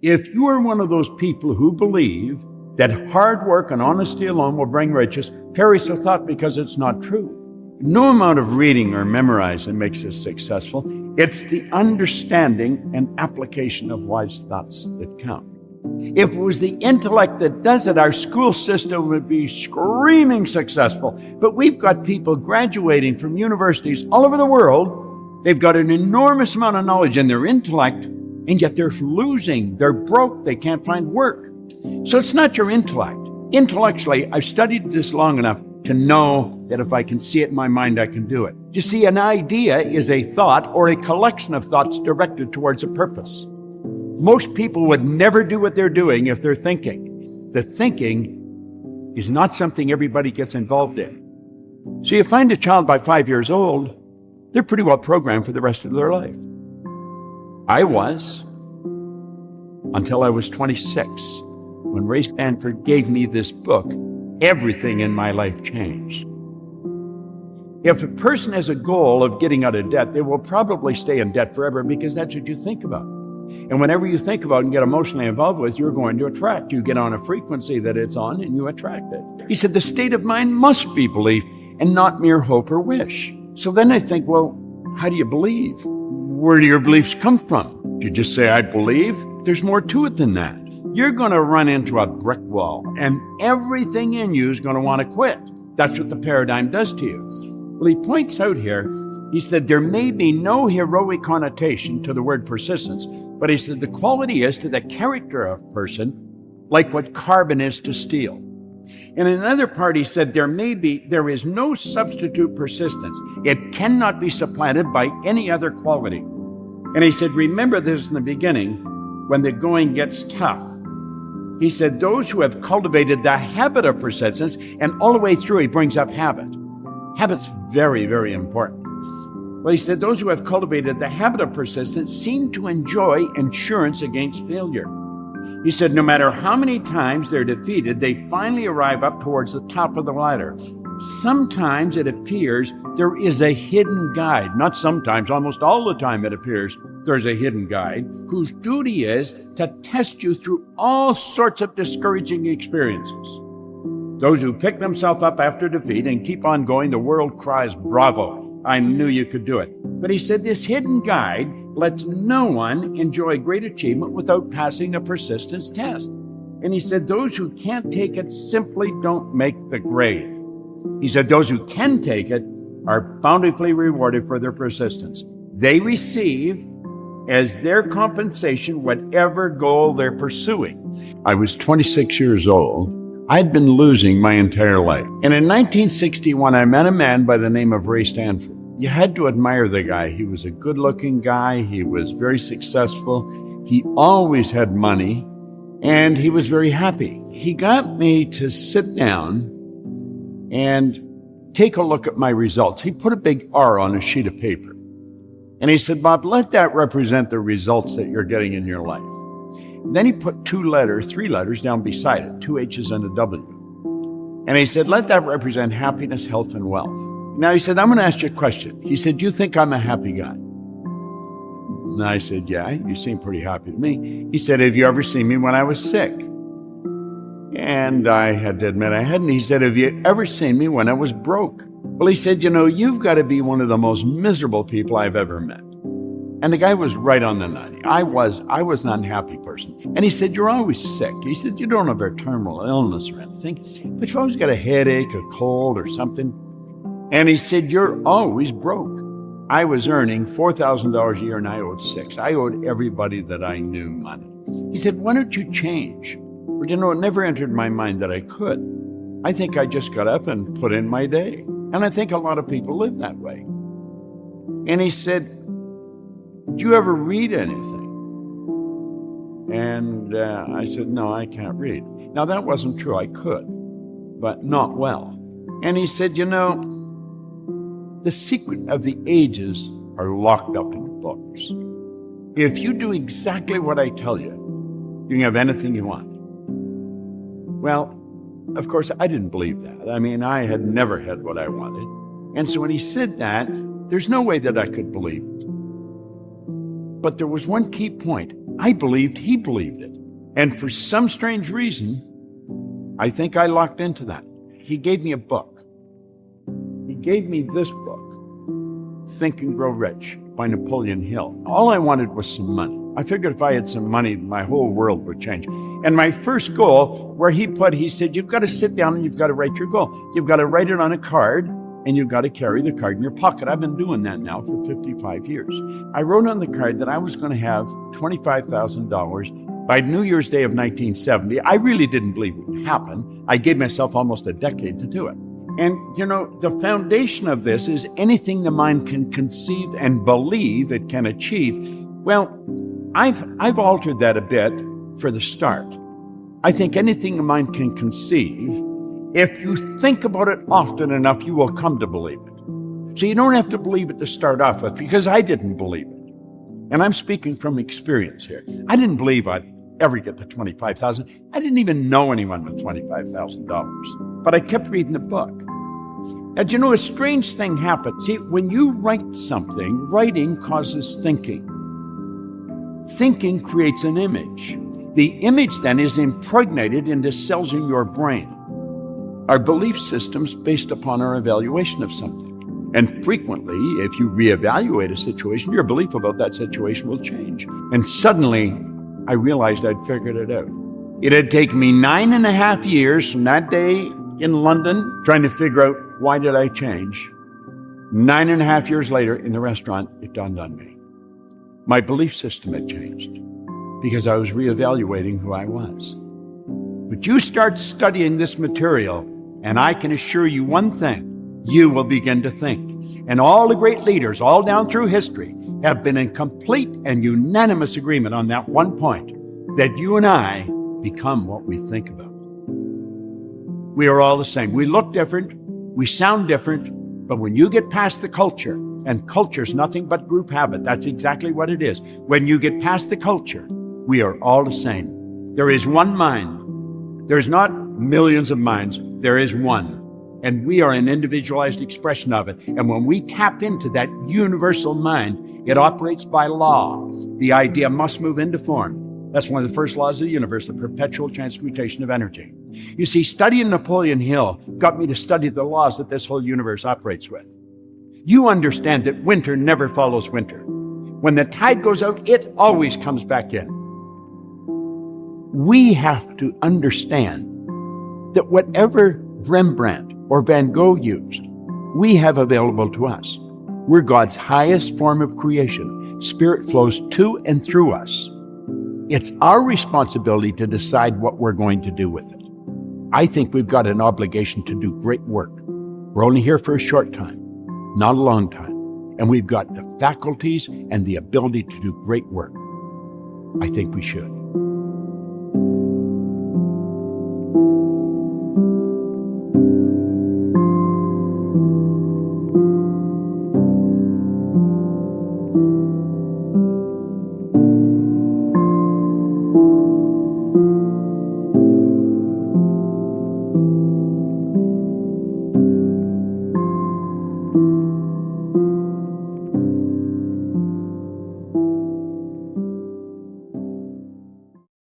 If you are one of those people who believe that hard work and honesty alone will bring riches, perish the thought, because it's not true. No amount of reading or memorizing makes us successful. It's the understanding and application of wise thoughts that count. If it was the intellect that does it, our school system would be screaming successful. But we've got people graduating from universities all over the world. They've got an enormous amount of knowledge in their intellect, and yet they're losing. They're broke. They can't find work. So it's not your intellect. Intellectually, I've studied this long enough to know that if I can see it in my mind, I can do it. You see, an idea is a thought or a collection of thoughts directed towards a purpose. Most people would never do what they're doing if they're thinking. The thinking is not something everybody gets involved in. So you find a child by 5 years old, they're pretty well programmed for the rest of their life. I was, until I was 26, when Ray Stanford gave me this book. Everything in my life changed. If a person has a goal of getting out of debt, they will probably stay in debt forever, because that's what you think about. And whenever you think about and get emotionally involved with, you're going to attract. You get on a frequency that it's on and you attract it. He said the state of mind must be belief and not mere hope or wish. So then I think, well, how do you believe? Where do your beliefs come from? Do you just say, I believe? There's more to it than that. You're going to run into a brick wall, and everything in you is going to want to quit. That's what the paradigm does to you. Well, he points out here, he said, there may be no heroic connotation to the word persistence, but he said the quality is to the character of a person like what carbon is to steel. In another part, he said, there is no substitute persistence. It cannot be supplanted by any other quality. And he said, remember this in the beginning, when the going gets tough. He said, those who have cultivated the habit of persistence, and all the way through, he brings up habit. Habit's very, very important. Well, he said, those who have cultivated the habit of persistence seem to enjoy insurance against failure. He said, no matter how many times they're defeated, they finally arrive up towards the top of the ladder. Sometimes it appears there is a hidden guide. Not sometimes, almost all the time it appears there's a hidden guide whose duty is to test you through all sorts of discouraging experiences. Those who pick themselves up after defeat and keep on going, the world cries, bravo, I knew you could do it. But he said this hidden guide lets no one enjoy great achievement without passing a persistence test. And he said those who can't take it simply don't make the grade. He said those who can take it are bountifully rewarded for their persistence. They receive as their compensation whatever goal they're pursuing. I was 26 years old. I'd been losing my entire life. And in 1961, I met a man by the name of Ray Stanford. You had to admire the guy. He was a good-looking guy. He was very successful. He always had money, and he was very happy. He got me to sit down and take a look at my results. He put a big R on a sheet of paper. And he said, Bob, let that represent the results that you're getting in your life. Then he put three letters down beside it, 2 H's and a W. And he said, let that represent happiness, health, and wealth. Now he said, I'm going to ask you a question. He said, do you think I'm a happy guy? And I said, yeah, you seem pretty happy to me. He said, have you ever seen me when I was sick? And I had to admit I hadn't. He said, have you ever seen me when I was broke? Well, he said, you've got to be one of the most miserable people I've ever met. And the guy was right on the nutty. I was an unhappy person. And he said, you're always sick. He said, you don't have a terminal illness or anything, but you've always got a headache, a cold or something. And he said, you're always broke. I was earning $4,000 a year and I owed $6,000. I owed everybody that I knew money. He said, why don't you change? But it never entered my mind that I could. I think I just got up and put in my day. And I think a lot of people live that way. And he said, do you ever read anything? And I said, no, I can't read. Now, that wasn't true. I could, but not well. And he said, the secret of the ages are locked up in books. If you do exactly what I tell you, you can have anything you want. Well, of course, I didn't believe that. I mean, I had never had what I wanted. And so when he said that, there's no way that I could believe it. But there was one key point. I believed he believed it. And for some strange reason, I think I locked into that. He gave me a book. He gave me this book, Think and Grow Rich by Napoleon Hill. All I wanted was some money. I figured if I had some money, my whole world would change. And my first goal, where he said, you've got to sit down and you've got to write your goal. You've got to write it on a card and you've got to carry the card in your pocket. I've been doing that now for 55 years. I wrote on the card that I was going to have $25,000 by New Year's Day of 1970. I really didn't believe it would happen. I gave myself almost a decade to do it. And, the foundation of this is anything the mind can conceive and believe it can achieve. Well, I've altered that a bit for the start. I think anything the mind can conceive, if you think about it often enough, you will come to believe it. So you don't have to believe it to start off with, because I didn't believe it. And I'm speaking from experience here. I didn't believe I'd ever get the $25,000. I didn't even know anyone with $25,000. But I kept reading the book. And a strange thing happened. See, when you write something, writing causes thinking. Thinking creates an image. The image then is impregnated into cells in your brain. Our belief system's based upon our evaluation of something. And frequently, if you reevaluate a situation, your belief about that situation will change. And suddenly, I realized I'd figured it out. It had taken me 9.5 years from that day in London trying to figure out, why did I change? 9.5 years later in the restaurant, it dawned on me. My belief system had changed because I was reevaluating who I was. But you start studying this material, and I can assure you one thing, you will begin to think. And all the great leaders all down through history have been in complete and unanimous agreement on that one point, that you and I become what we think about. We are all the same. We look different, we sound different, but when you get past the culture, and culture's nothing but group habit, that's exactly what it is. When you get past the culture, we are all the same. There is one mind. There's not millions of minds. There is one. And we are an individualized expression of it. And when we tap into that universal mind, it operates by law. The idea must move into form. That's one of the first laws of the universe, the perpetual transmutation of energy. You see, studying Napoleon Hill got me to study the laws that this whole universe operates with. You understand that winter never follows winter. When the tide goes out, it always comes back in. We have to understand that whatever Rembrandt or Van Gogh used, we have available to us. We're God's highest form of creation. Spirit flows to and through us. It's our responsibility to decide what we're going to do with it. I think we've got an obligation to do great work. We're only here for a short time, not a long time. And we've got the faculties and the ability to do great work. I think we should.